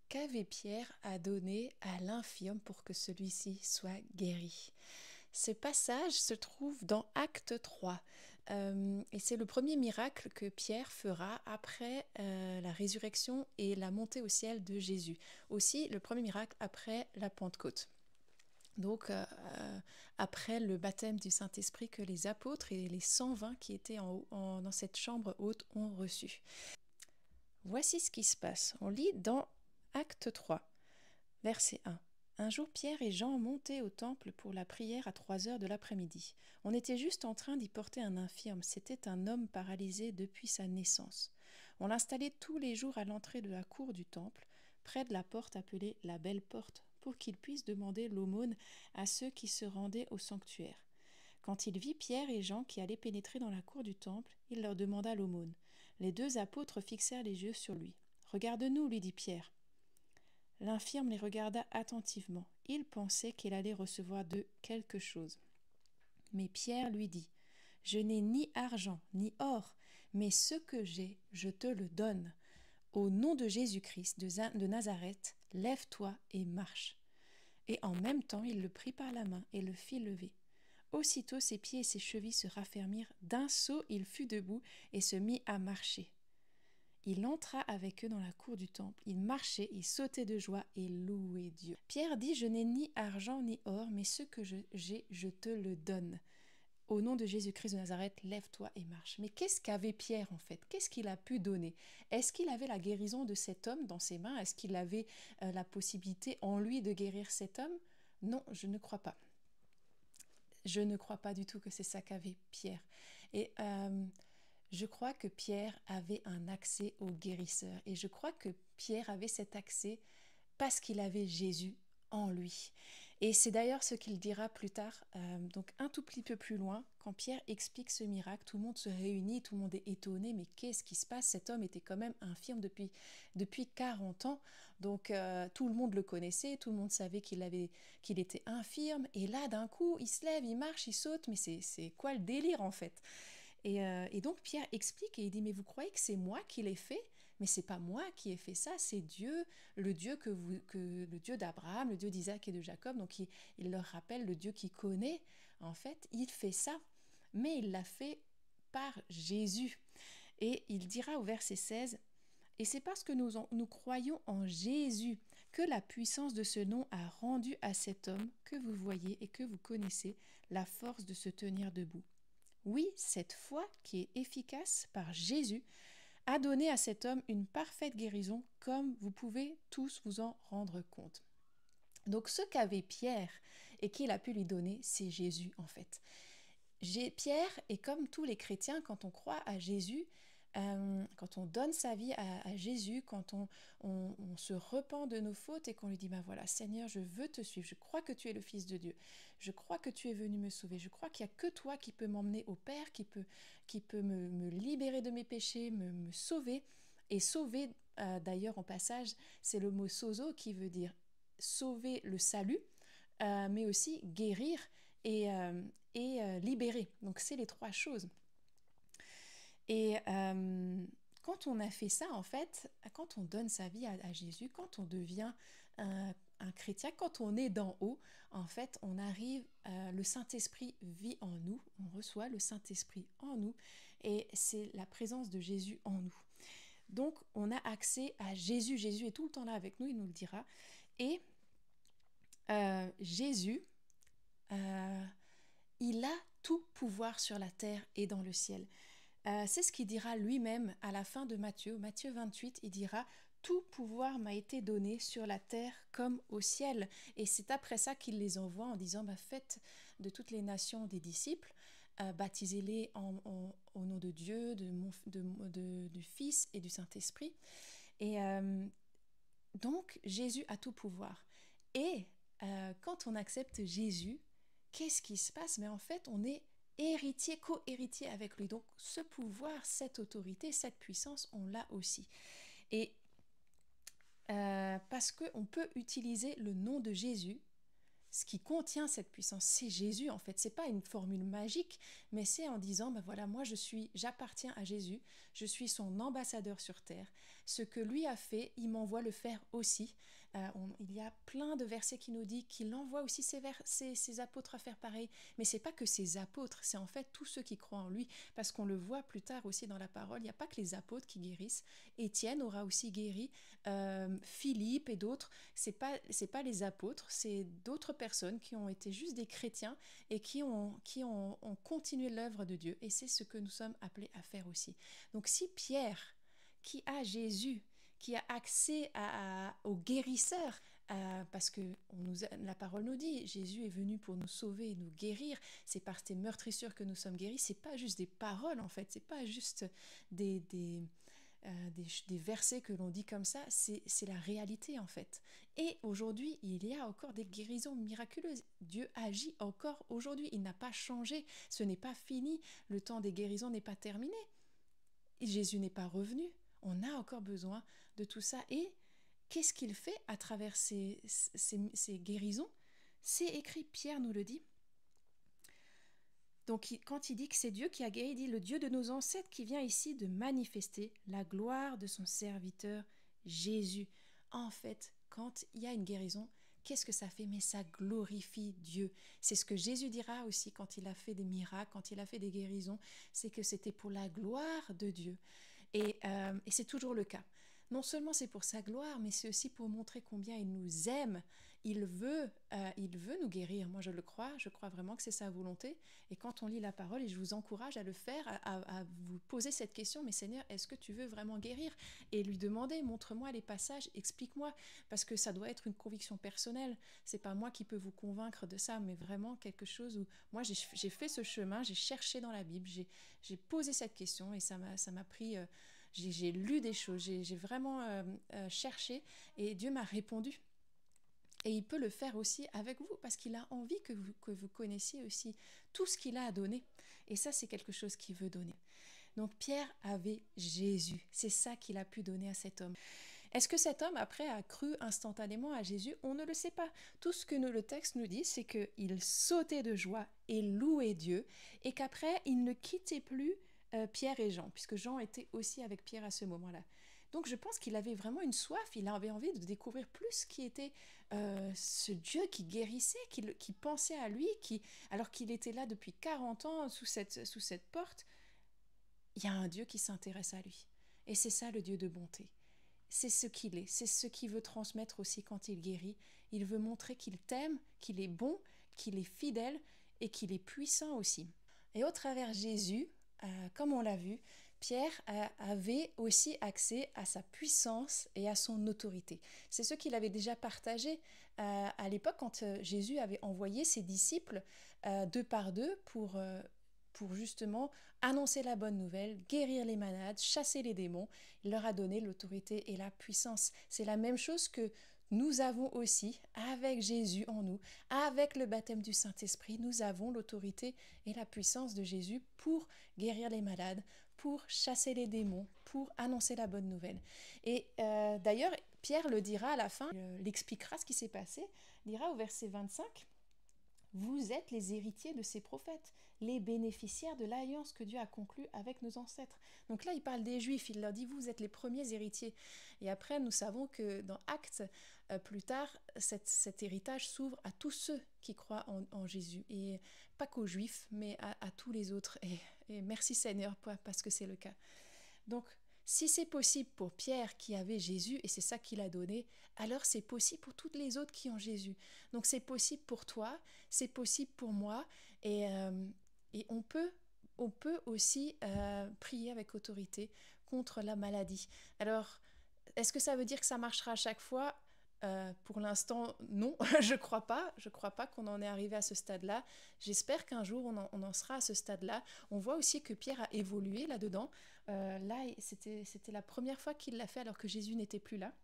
qu'avait Pierre à donner à l'infirme pour que celui-ci soit guéri. Ce passage se trouve dans Acte 3 et c'est le premier miracle que Pierre fera après la résurrection et la montée au ciel de Jésus. Aussi le premier miracle après la Pentecôte. Donc après le baptême du Saint-Esprit que les apôtres et les 120 qui étaient dans cette chambre haute ont reçu. Voici ce qui se passe. On lit dans Acte 3, verset 1. Un jour, Pierre et Jean montaient au temple pour la prière à 3 heures de l'après-midi. On était juste en train d'y porter un infirme. C'était un homme paralysé depuis sa naissance. On l'installait tous les jours à l'entrée de la cour du temple, près de la porte appelée la Belle Porte, pour qu'il puisse demander l'aumône à ceux qui se rendaient au sanctuaire. Quand il vit Pierre et Jean qui allaient pénétrer dans la cour du temple, il leur demanda l'aumône. Les 2 apôtres fixèrent les yeux sur lui. « Regarde-nous, lui dit Pierre. » L'infirme les regarda attentivement. Il pensait qu'il allait recevoir d'eux quelque chose. Mais Pierre lui dit, « Je n'ai ni argent ni or, mais ce que j'ai, je te le donne. Au nom de Jésus-Christ de Nazareth, lève-toi et marche. » Et en même temps, il le prit par la main et le fit lever. Aussitôt ses pieds et ses chevilles se raffermirent. D'un saut, il fut debout et se mit à marcher. Il entra avec eux dans la cour du temple. Il marchait, il sautait de joie et louait Dieu. Pierre dit, « Je n'ai ni argent ni or, mais ce que j'ai, je te le donne. Au nom de Jésus-Christ de Nazareth, lève-toi et marche. » Mais qu'est-ce qu'avait Pierre en fait? Qu'est-ce qu'il a pu donner? Est-ce qu'il avait la guérison de cet homme dans ses mains? Est-ce qu'il avait la possibilité en lui de guérir cet homme? Non, je ne crois pas. Je ne crois pas du tout que c'est ça qu'avait Pierre. Et je crois que Pierre avait un accès au guérisseur. Et je crois que Pierre avait cet accès parce qu'il avait Jésus en lui. Et c'est d'ailleurs ce qu'il dira plus tard, donc un tout petit peu plus loin, quand Pierre explique ce miracle, tout le monde se réunit, tout le monde est étonné, mais qu'est-ce qui se passe? Cet homme était quand même infirme depuis 40 ans, donc tout le monde le connaissait, tout le monde savait qu'il était infirme, et là d'un coup, il se lève, il marche, il saute, mais c'est quoi le délire en fait? Et donc Pierre explique et il dit, mais vous croyez que c'est moi qui l'ai fait? Mais c'est pas moi qui ai fait ça, c'est Dieu, le Dieu le Dieu d'Abraham, le Dieu d'Isaac et de Jacob. Donc il leur rappelle le Dieu qu'il connaît. En fait, il fait ça, mais il l'a fait par Jésus. Et il dira au verset 16, « Et c'est parce que nous croyons en Jésus que la puissance de ce nom a rendu à cet homme que vous voyez et que vous connaissez la force de se tenir debout. Oui, cette foi qui est efficace par Jésus a donné à cet homme une parfaite guérison, comme vous pouvez tous vous en rendre compte. » Donc ce qu'avait Pierre et qu'il a pu lui donner, c'est Jésus en fait. Pierre est comme tous les chrétiens, quand on croit à Jésus, quand on donne sa vie à Jésus, quand on se repent de nos fautes et qu'on lui dit, ben voilà, Seigneur, je veux te suivre, je crois que tu es le Fils de Dieu, je crois que tu es venu me sauver, je crois qu'il n'y a que toi qui peux m'emmener au Père, qui peut me libérer de mes péchés, me sauver. Et sauver, d'ailleurs en passage, c'est le mot sozo qui veut dire sauver, le salut, mais aussi guérir et libérer. Donc c'est les 3 choses. Et quand on a fait ça, en fait, quand on donne sa vie à Jésus, quand on devient un chrétien, quand on est d'en haut, en fait, on arrive, le Saint-Esprit vit en nous, on reçoit le Saint-Esprit en nous, et c'est la présence de Jésus en nous. Donc, on a accès à Jésus. Jésus est tout le temps là avec nous, il nous le dira. Et Jésus, il a tout pouvoir sur la terre et dans le ciel. C'est ce qu'il dira lui-même à la fin de Matthieu 28, il dira « Tout pouvoir m'a été donné sur la terre comme au ciel ». Et c'est après ça qu'il les envoie en disant « Faites de toutes les nations des disciples, baptisez-les au nom de Dieu, du Fils et du Saint-Esprit ». Et donc Jésus a tout pouvoir. Et quand on accepte Jésus, qu'est-ce qui se passe? Mais en fait, on est héritier, co-héritier avec lui. Donc ce pouvoir, cette autorité, cette puissance, on l'a aussi. Et parce qu'on peut utiliser le nom de Jésus ce qui contient cette puissance, c'est Jésus en fait. C'est pas une formule magique, mais c'est en disant, ben voilà, moi j'appartiens à Jésus, je suis son ambassadeur sur terre. Ce que lui a fait, il m'envoie le faire aussi. Il y a plein de versets qui nous disent qu'il envoie aussi ses apôtres à faire pareil. Mais c'est pas que ses apôtres, c'est en fait tous ceux qui croient en lui, parce qu'on le voit plus tard aussi dans la parole. Il n'y a pas que les apôtres qui guérissent. Étienne aura aussi guéri, Philippe et d'autres. C'est pas les apôtres, c'est d'autres personnes qui ont été juste des chrétiens et qui ont continué l'œuvre de Dieu. Et c'est ce que nous sommes appelés à faire aussi. Donc si Pierre, qui a Jésus, qui a accès au guérisseur, parce que la parole nous dit, Jésus est venu pour nous sauver et nous guérir, c'est par ces meurtrissures que nous sommes guéris, c'est pas juste des paroles en fait, c'est pas juste des versets que l'on dit comme ça, c'est la réalité en fait. Et aujourd'hui, il y a encore des guérisons miraculeuses. Dieu agit encore aujourd'hui, il n'a pas changé, ce n'est pas fini, le temps des guérisons n'est pas terminé. Et Jésus n'est pas revenu, on a encore besoin de tout ça. Et qu'est-ce qu'il fait à travers ces guérisons? C'est écrit, Pierre nous le dit. Donc quand il dit que c'est Dieu qui a guéri, il dit le Dieu de nos ancêtres qui vient ici de manifester la gloire de son serviteur Jésus. En fait, quand il y a une guérison, qu'est-ce que ça fait? Mais ça glorifie Dieu. C'est ce que Jésus dira aussi quand il a fait des miracles, quand il a fait des guérisons, c'est que c'était pour la gloire de Dieu. Et c'est toujours le cas. Non seulement c'est pour sa gloire, mais c'est aussi pour montrer combien il nous aime. Il veut nous guérir. Moi, je crois vraiment que c'est sa volonté. Et quand on lit la parole, et je vous encourage à le faire, à vous poser cette question, mais Seigneur, est-ce que tu veux vraiment guérir? Et lui demander, montre-moi les passages, explique-moi, parce que ça doit être une conviction personnelle. C'est pas moi qui peux vous convaincre de ça, mais vraiment quelque chose où moi, j'ai fait ce chemin, j'ai cherché dans la Bible, j'ai posé cette question, et ça m'a pris... j'ai lu des choses, j'ai vraiment cherché, et Dieu m'a répondu. Et il peut le faire aussi avec vous, parce qu'il a envie que vous connaissiez aussi tout ce qu'il a à donner. Et ça, c'est quelque chose qu'il veut donner. Donc Pierre avait Jésus. C'est ça qu'il a pu donner à cet homme. Est-ce que cet homme, après, a cru instantanément à Jésus? On ne le sait pas. Tout ce que le texte nous dit, c'est qu'il sautait de joie et louait Dieu, et qu'après, il ne quittait plus Pierre et Jean, puisque Jean était aussi avec Pierre à ce moment-là. Donc je pense qu'il avait vraiment une soif, il avait envie de découvrir plus qui était ce Dieu qui guérissait, qui pensait à lui, alors qu'il était là depuis 40 ans sous cette porte. Il y a un Dieu qui s'intéresse à lui. Et c'est ça le Dieu de bonté. C'est ce qu'il est, c'est ce qu'il veut transmettre aussi quand il guérit. Il veut montrer qu'il t'aime, qu'il est bon, qu'il est fidèle et qu'il est puissant aussi. Et au travers Jésus, comme on l'a vu, Pierre avait aussi accès à sa puissance et à son autorité. C'est ce qu'il avait déjà partagé à l'époque quand Jésus avait envoyé ses disciples deux par deux pour justement annoncer la bonne nouvelle, guérir les malades, chasser les démons. Il leur a donné l'autorité et la puissance. C'est la même chose que nous avons aussi avec Jésus en nous, avec le baptême du Saint-Esprit. Nous avons l'autorité et la puissance de Jésus pour guérir les malades, pour chasser les démons, pour annoncer la bonne nouvelle. Et d'ailleurs, Pierre le dira à la fin, il expliquera ce qui s'est passé, il dira au verset 25, « Vous êtes les héritiers de ces prophètes, les bénéficiaires de l'alliance que Dieu a conclue avec nos ancêtres. » Donc là, il parle des Juifs, il leur dit « Vous êtes les premiers héritiers. » Et après, nous savons que dans Actes, plus tard, cet héritage s'ouvre à tous ceux qui croient en Jésus. Et pas qu'aux Juifs, mais à tous les autres. Et merci Seigneur, parce que c'est le cas. Donc, si c'est possible pour Pierre qui avait Jésus, et c'est ça qu'il a donné, alors c'est possible pour toutes les autres qui ont Jésus. Donc c'est possible pour toi, c'est possible pour moi, et on peut aussi prier avec autorité contre la maladie. Alors, est-ce que ça veut dire que ça marchera à chaque fois ? Pour l'instant, non, je crois pas qu'on en est arrivé à ce stade-là. J'espère qu'un jour on en sera à ce stade-là. On voit aussi que Pierre a évolué là-dedans. Là, c'était la première fois qu'il l'a fait alors que Jésus n'était plus là.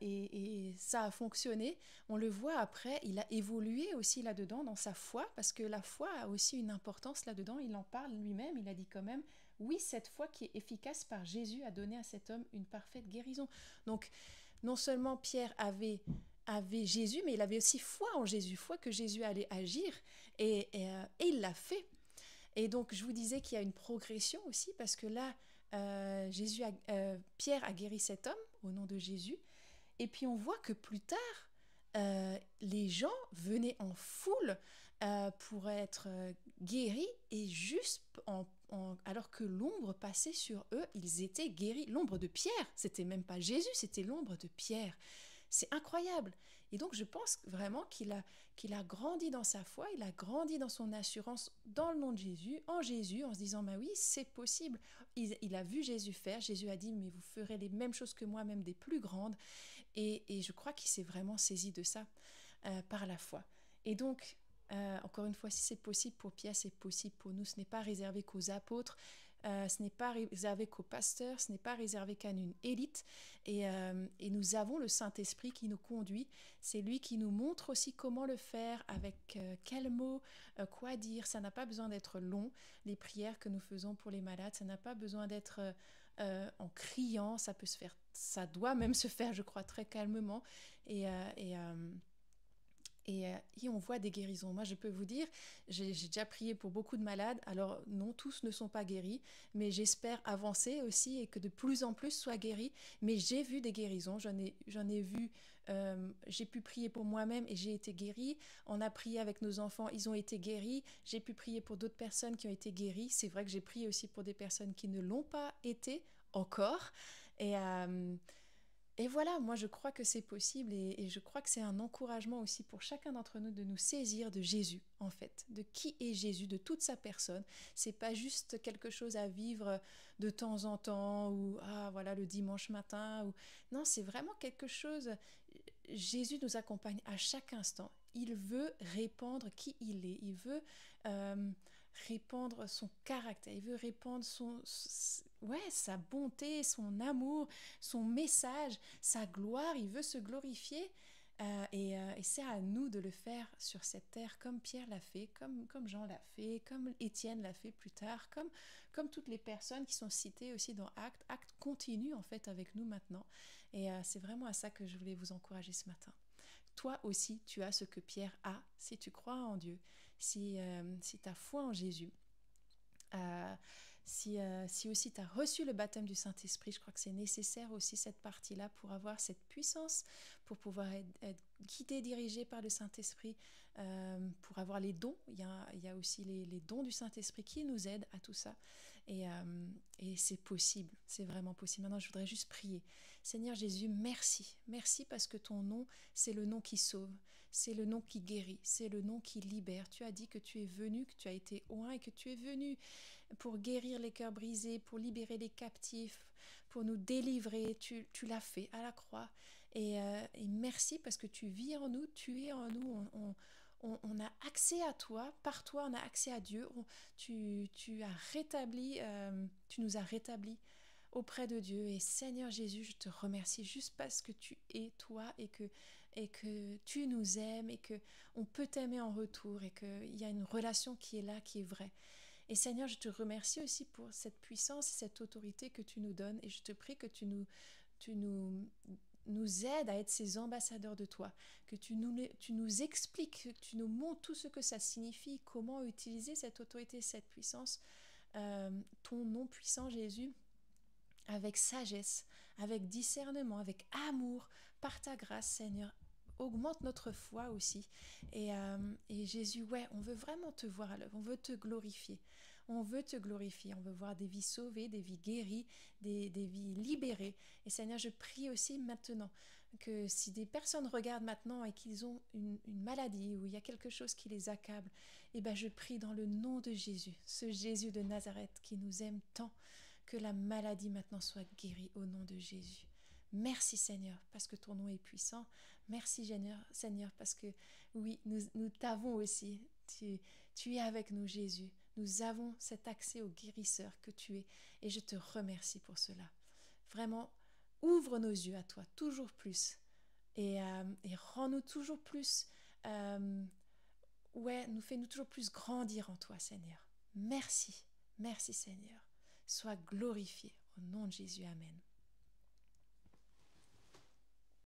Et ça a fonctionné. On le voit après, il a évolué aussi là-dedans dans sa foi, parce que la foi a aussi une importance là-dedans. Il en parle lui-même, il a dit quand même, oui, cette foi qui est efficace par Jésus a donné à cet homme une parfaite guérison. Donc, non seulement Pierre avait avait Jésus, mais il avait aussi foi en Jésus, foi que Jésus allait agir, et il l'a fait. Et donc, je vous disais qu'il y a une progression aussi, parce que là, Pierre a guéri cet homme au nom de Jésus, et puis on voit que plus tard, les gens venaient en foule pour être guéris, et juste alors que l'ombre passait sur eux, ils étaient guéris. L'ombre de Pierre, c'était même pas Jésus, c'était l'ombre de Pierre. C'est incroyable. Et donc je pense vraiment qu'il a grandi dans sa foi, il a grandi dans son assurance dans le nom de Jésus, en se disant, bah oui, c'est possible. Il a vu Jésus faire, Jésus a dit, mais vous ferez les mêmes choses que moi, même des plus grandes. Et je crois qu'il s'est vraiment saisi de ça par la foi. Et donc, encore une fois, si c'est possible pour Pierre, c'est possible pour nous. Ce n'est pas réservé qu'aux apôtres, ce n'est pas réservé qu'aux pasteurs, ce n'est pas réservé qu'à une élite. Et nous avons le Saint-Esprit qui nous conduit. C'est lui qui nous montre aussi comment le faire, avec quels mots, quoi dire. Ça n'a pas besoin d'être long. Les prières que nous faisons pour les malades, ça n'a pas besoin d'être en criant. Ça peut se faire, ça doit même se faire, je crois, très calmement. Et on voit des guérisons. Moi, je peux vous dire, j'ai déjà prié pour beaucoup de malades. Alors, non, tous ne sont pas guéris, mais j'espère avancer aussi et que de plus en plus soient guéris. Mais j'ai vu des guérisons, j'en ai vu, j'ai pu prier pour moi-même et j'ai été guérie. On a prié avec nos enfants, ils ont été guéris. J'ai pu prier pour d'autres personnes qui ont été guéries. C'est vrai que j'ai prié aussi pour des personnes qui ne l'ont pas été encore. Et... Et voilà, moi je crois que c'est possible, et je crois que c'est un encouragement aussi pour chacun d'entre nous de nous saisir de Jésus, en fait, de qui est Jésus, de toute sa personne. C'est pas juste quelque chose à vivre de temps en temps, ou voilà, le dimanche matin, ou non, c'est vraiment quelque chose. Jésus nous accompagne à chaque instant. Il veut répandre qui il est, il veut répandre son caractère, il veut répandre sa bonté, son amour, son message, sa gloire. Il veut se glorifier, et c'est à nous de le faire sur cette terre, comme Pierre l'a fait, comme Jean l'a fait, comme Étienne l'a fait plus tard, comme toutes les personnes qui sont citées aussi dans Actes. Actes continue en fait avec nous maintenant, et c'est vraiment à ça que je voulais vous encourager ce matin. Toi aussi, tu as ce que Pierre a, si tu crois en Dieu, si tu as foi en Jésus. Si aussi tu as reçu le baptême du Saint-Esprit, je crois que c'est nécessaire aussi cette partie-là pour avoir cette puissance, pour pouvoir être guidé, dirigé par le Saint-Esprit, pour avoir les dons. Il y a aussi les dons du Saint-Esprit qui nous aident à tout ça. Et c'est possible, c'est vraiment possible. Maintenant, je voudrais juste prier. Seigneur Jésus, merci. Merci parce que ton nom, c'est le nom qui sauve. C'est le nom qui guérit, c'est le nom qui libère. Tu as dit que tu es venu, que tu as été oint et que tu es venu pour guérir les cœurs brisés, pour libérer les captifs, pour nous délivrer. Tu l'as fait à la croix. Et merci parce que tu vis en nous, tu es en nous. On a accès à toi, par toi on a accès à Dieu. Tu as rétabli, tu nous as rétablis auprès de Dieu. Et Seigneur Jésus, je te remercie juste parce que tu es toi, et que tu nous aimes, et que on peut t'aimer en retour, et qu'il y a une relation qui est là, qui est vraie. Et Seigneur, je te remercie aussi pour cette puissance et cette autorité que tu nous donnes, et je te prie que tu nous aides à être ces ambassadeurs de toi, que tu nous expliques, que tu nous montres tout ce que ça signifie, comment utiliser cette autorité, cette puissance, ton nom puissant Jésus, avec sagesse, avec discernement, avec amour, par ta grâce, Seigneur. Augmente notre foi aussi. Et Jésus, on veut vraiment te voir à l'œuvre, on veut te glorifier. On veut te glorifier, on veut voir des vies sauvées, des vies guéries, des vies libérées. Et Seigneur, je prie aussi maintenant que si des personnes regardent maintenant et qu'ils ont une maladie, ou il y a quelque chose qui les accable, je prie dans le nom de Jésus, ce Jésus de Nazareth qui nous aime tant, que la maladie maintenant soit guérie au nom de Jésus. Merci Seigneur, parce que ton nom est puissant. Merci Seigneur, parce que oui, nous t'avons aussi. Tu es avec nous Jésus. Nous avons cet accès au guérisseur que tu es, et je te remercie pour cela. Vraiment, ouvre nos yeux à toi toujours plus, et rends-nous toujours plus, fais-nous toujours plus grandir en toi Seigneur. Merci Seigneur. Sois glorifié au nom de Jésus. Amen.